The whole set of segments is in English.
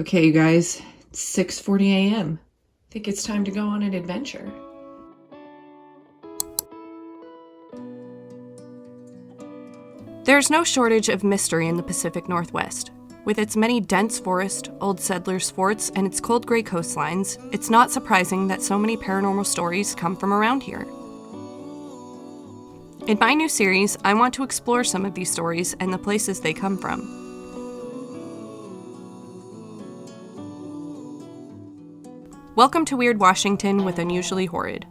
Okay, you guys, it's 6:40 a.m. I think it's time to go on an adventure. There's no shortage of mystery in the Pacific Northwest. With its many dense forest, old settlers' forts, and its cold gray coastlines, it's not surprising that so many paranormal stories come from around here. In my new series, I want to explore some of these stories and the places they come from. Welcome to Weird Washington with Unusually Horrid.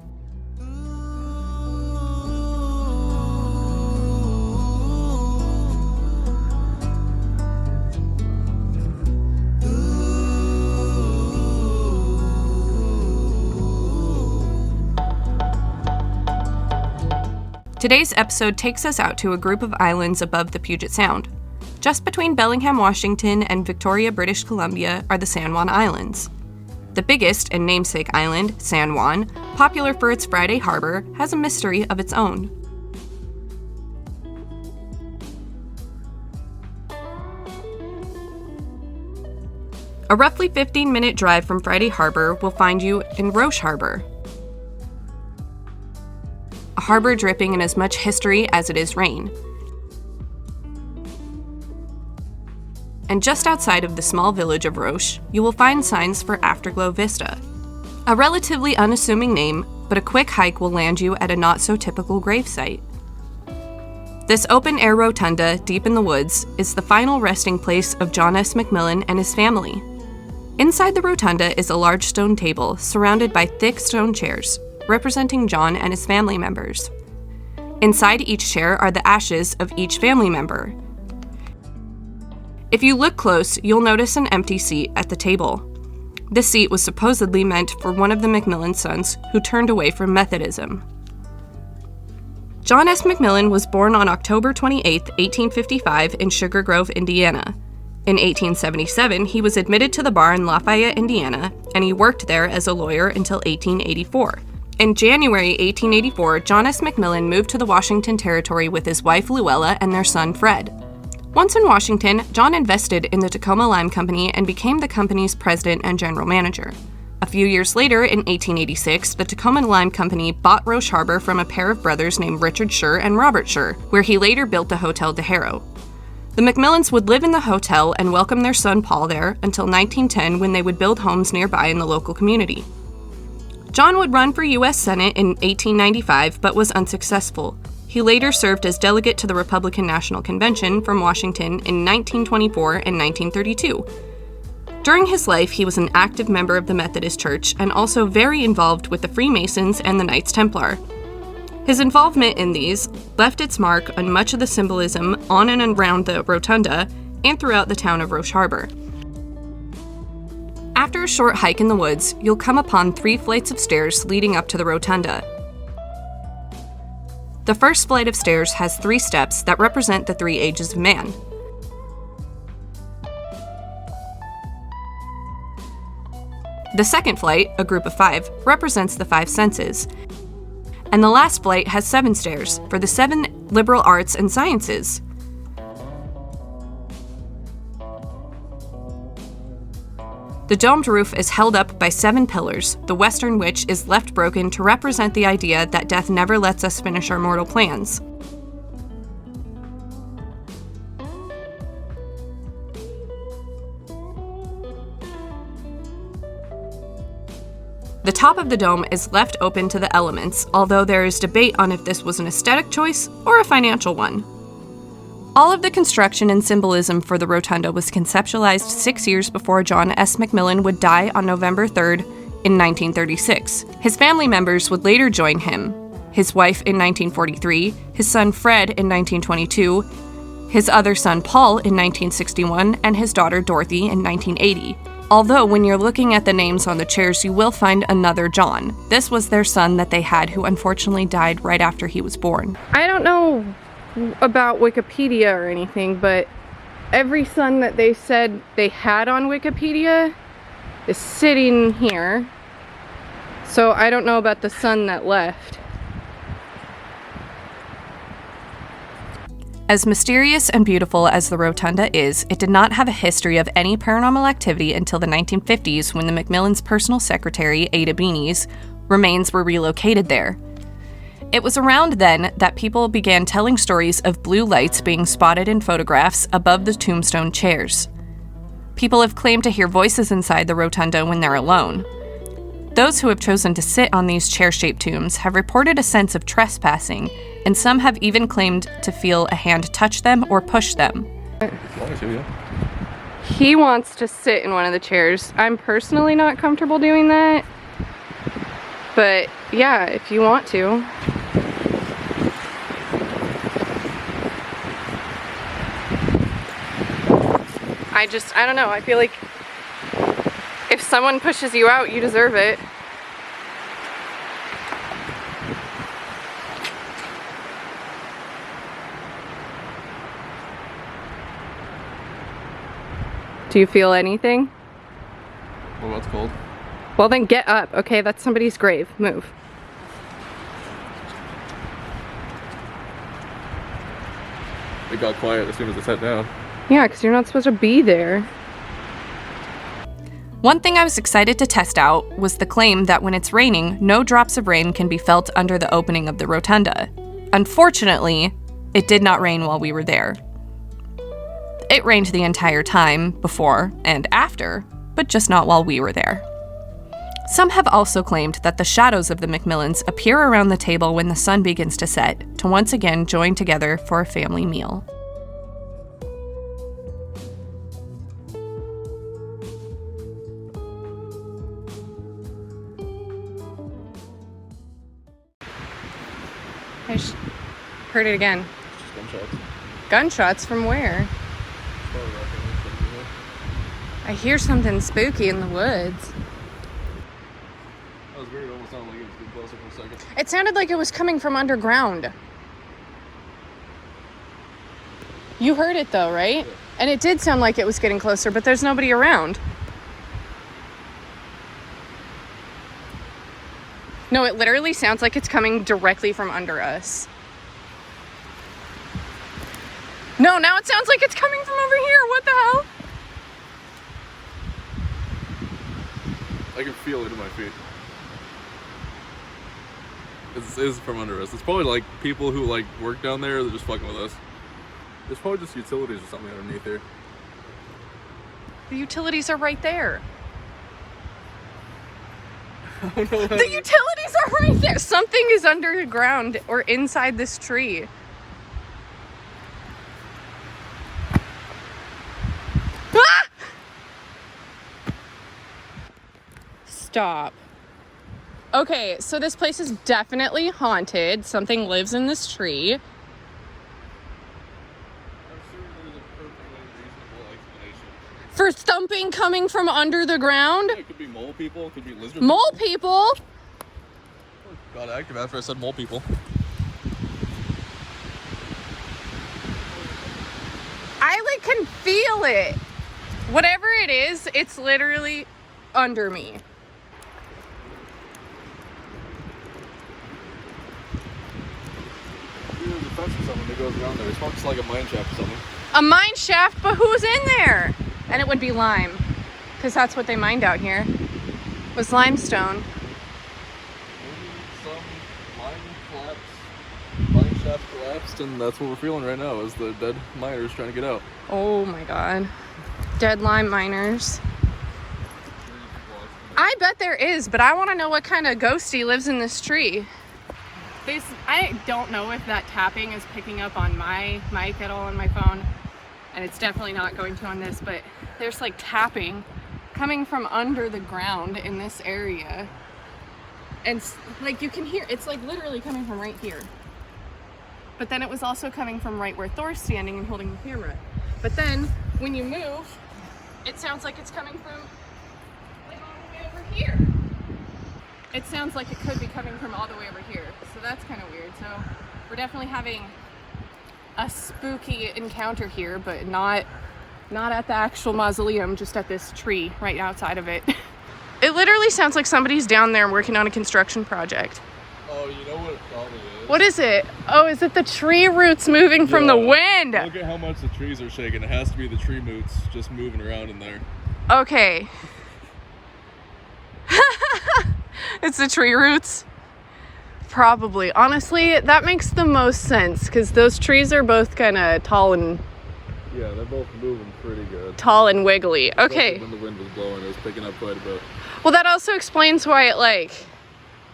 Today's episode takes us out to a group of islands above the Puget Sound. Just between Bellingham, Washington, and Victoria, British Columbia are the San Juan Islands. The biggest and namesake island, San Juan, popular for its Friday harbor, has a mystery of its own. A roughly 15-minute drive from Friday Harbor will find you in Roche Harbor, a harbor dripping in as much history as it is rain. And just outside of the small village of Roche, you will find signs for Afterglow Vista. A relatively unassuming name, but a quick hike will land you at a not-so-typical gravesite. This open-air rotunda, deep in the woods, is the final resting place of John S Mcmillan and his family. Inside the rotunda is a large stone table surrounded by thick stone chairs, representing John and his family members. Inside each chair are the ashes of each family member. If you look close, you'll notice an empty seat at the table. This seat was supposedly meant for one of the Mcmillan sons who turned away from Methodism. John S. Mcmillan was born on October 28, 1855 in Sugar Grove, Indiana. In 1877, he was admitted to the bar in Lafayette, Indiana, and he worked there as a lawyer until 1884. In January 1884, John S. Mcmillan moved to the Washington Territory with his wife Luella and their son Fred. Once in Washington, John invested in the Tacoma Lime Company and became the company's president and general manager. A few years later, in 1886, the Tacoma Lime Company bought Roche Harbor from a pair of brothers named Richard Schur and Robert Schur, where he later built the Hotel Gero. The Mcmillans would live in the hotel and welcome their son Paul there until 1910, when they would build homes nearby in the local community. John would run for U.S. Senate in 1895, but was unsuccessful. He later served as delegate to the Republican National Convention from Washington in 1924 and 1932. During his life, he was an active member of the Methodist Church and also very involved with the Freemasons and the Knights Templar. His involvement in these left its mark on much of the symbolism on and around the rotunda and throughout the town of Roche Harbor. After a short hike in the woods, you'll come upon 3 flights of stairs leading up to the rotunda. The first flight of stairs has 3 steps that represent the 3 ages of man. The second flight, a group of 5, represents the 5 senses. And the last flight has 7 stairs for the 7 liberal arts and sciences. The domed roof is held up by 7 pillars, the western which is left broken to represent the idea that death never lets us finish our mortal plans. The top of the dome is left open to the elements, although there is debate on if this was an aesthetic choice or a financial one. All of the construction and symbolism for the rotunda was conceptualized 6 years before John S. Mcmillan would die on November 3rd in 1936. His family members would later join him, his wife in 1943, his son Fred in 1922, his other son Paul in 1961, and his daughter Dorothy in 1980. Although when you're looking at the names on the chairs, you will find another John. This was their son that they had, who unfortunately died right after he was born. I don't know about Wikipedia or anything, but every son that they said they had on Wikipedia is sitting here. So I don't know about the son that left. As mysterious and beautiful as the rotunda is, it did not have a history of any paranormal activity until the 1950s when the McMillan's personal secretary, Ada Beanie's, remains were relocated there. It was around then that people began telling stories of blue lights being spotted in photographs above the tombstone chairs. People have claimed to hear voices inside the rotunda when they're alone. Those who have chosen to sit on these chair-shaped tombs have reported a sense of trespassing, and some have even claimed to feel a hand touch them or push them. He wants to sit in one of the chairs. I'm personally not comfortable doing that. But yeah, if you want to. I don't know, I feel like if someone pushes you out, you deserve it. Do you feel anything? Well, that's cold. Well then get up, okay? That's somebody's grave. Move. It got quiet as soon as I sat down. Yeah, because you're not supposed to be there. One thing I was excited to test out was the claim that when it's raining, no drops of rain can be felt under the opening of the rotunda. Unfortunately, it did not rain while we were there. It rained the entire time before and after, but just not while we were there. Some have also claimed that the shadows of the McMillans appear around the table when the sun begins to set, to once again join together for a family meal. I just heard it again. Just gunshots. Gunshots from where? I hear something spooky in the woods. That was weird. It almost sounded like it was getting closer for a second. It sounded like it was coming from underground. You heard it though, right? Yeah. And it did sound like it was getting closer, but there's nobody around. No, it literally sounds like it's coming directly from under us. No, now it sounds like it's coming from over here. What the hell? I can feel it in my feet. It is from under us. It's probably like people who like work down there. They're just fucking with us. There's probably just utilities or something underneath there. The utilities are right there. I don't know. The utilities are right there. Something is underground or inside this tree. Ah! Stop. Okay, so this place is definitely haunted. Something lives in this tree. I'm sure there's a perfectly reasonable explanation. For thumping coming from under the ground? Yeah, it could be mole people. It could be lizard Mole people? Got active after I said mole people. I like can feel it. Whatever it is, it's literally under me. There's a fence or something that goes around there. It's probably just like a mine shaft or something. A mine shaft, but who's in there? And it would be lime, because that's what they mined out here, was limestone. Maybe some mine shaft collapsed, and that's what we're feeling right now, is the dead miners trying to get out. Oh my god. Dead lime miners. I bet there is, but I want to know what kind of ghosty lives in this tree. I don't know if that tapping is picking up on my mic at all on my phone, and it's definitely not going to on this, but there's like tapping coming from under the ground in this area, and like you can hear it's like literally coming from right here, but then it was also coming from right where Thor's standing and holding the camera. But then when you move, it sounds like it's coming from like all the way over here. It sounds like it could be coming from all the way over here, so that's kind of weird. So we're definitely having a spooky encounter here, but not at the actual mausoleum, just at this tree right outside of it. It literally sounds like somebody's down there working on a construction project. Oh, you know what it probably is? What is it? Oh, is it the tree roots moving from the wind? Look at how much the trees are shaking. It has to be the tree roots just moving around in there. Okay. It's the tree roots? Probably. Honestly, that makes the most sense because those trees are both kind of tall and Yeah, they're both moving pretty good. tall and wiggly. Okay. Especially when the wind was blowing, it was picking up quite a bit. Well, that also explains why it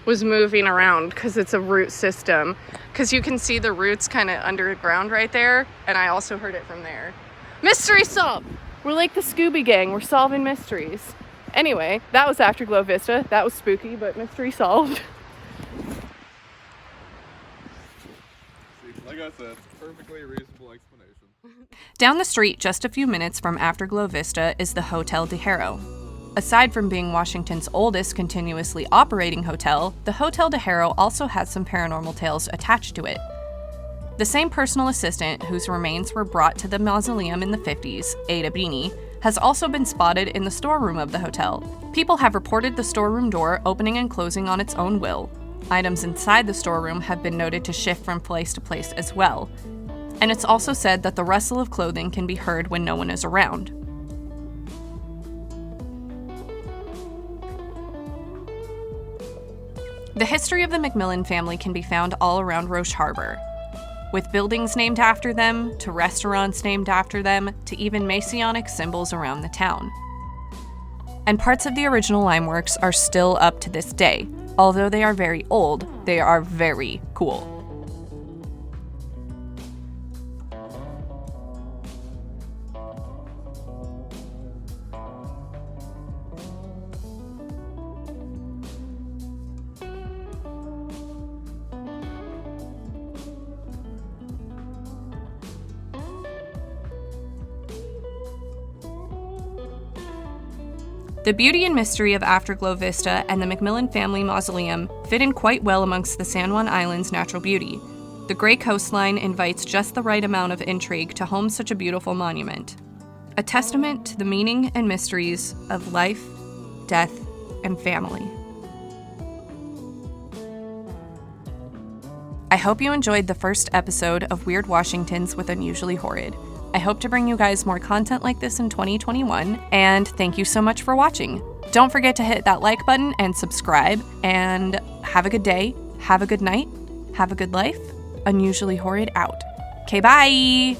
was moving around because it's a root system. Because you can see the roots kind of underground right there, and I also heard it from there. Mystery solved. We're like the Scooby Gang. We're solving mysteries. Anyway, that was Afterglow Vista. That was spooky, but mystery solved. Like I said, perfectly reasonable explanation. Down the street, just a few minutes from Afterglow Vista, is the Hotel de Gero. Aside from being Washington's oldest continuously operating hotel, the Hotel de Gero also has some paranormal tales attached to it. The same personal assistant whose remains were brought to the mausoleum in the 50s, Ada Beanie, has also been spotted in the storeroom of the hotel. People have reported the storeroom door opening and closing on its own will. Items inside the storeroom have been noted to shift from place to place as well. And it's also said that the rustle of clothing can be heard when no one is around. The history of the Mcmillan family can be found all around Roche Harbor, with buildings named after them, to restaurants named after them, to even Masonic symbols around the town. And parts of the original limeworks are still up to this day. Although they are very old, they are very cool. The beauty and mystery of Afterglow Vista and the Mcmillan family mausoleum fit in quite well amongst the San Juan Islands' natural beauty. The gray coastline invites just the right amount of intrigue to home such a beautiful monument. A testament to the meaning and mysteries of life, death, and family. I hope you enjoyed the first episode of Weird Washingtons with Unusually Horrid. I hope to bring you guys more content like this in 2021, and thank you so much for watching. Don't forget to hit that like button and subscribe, and have a good day, have a good night, have a good life. Unusually Horrid out. Okay, bye!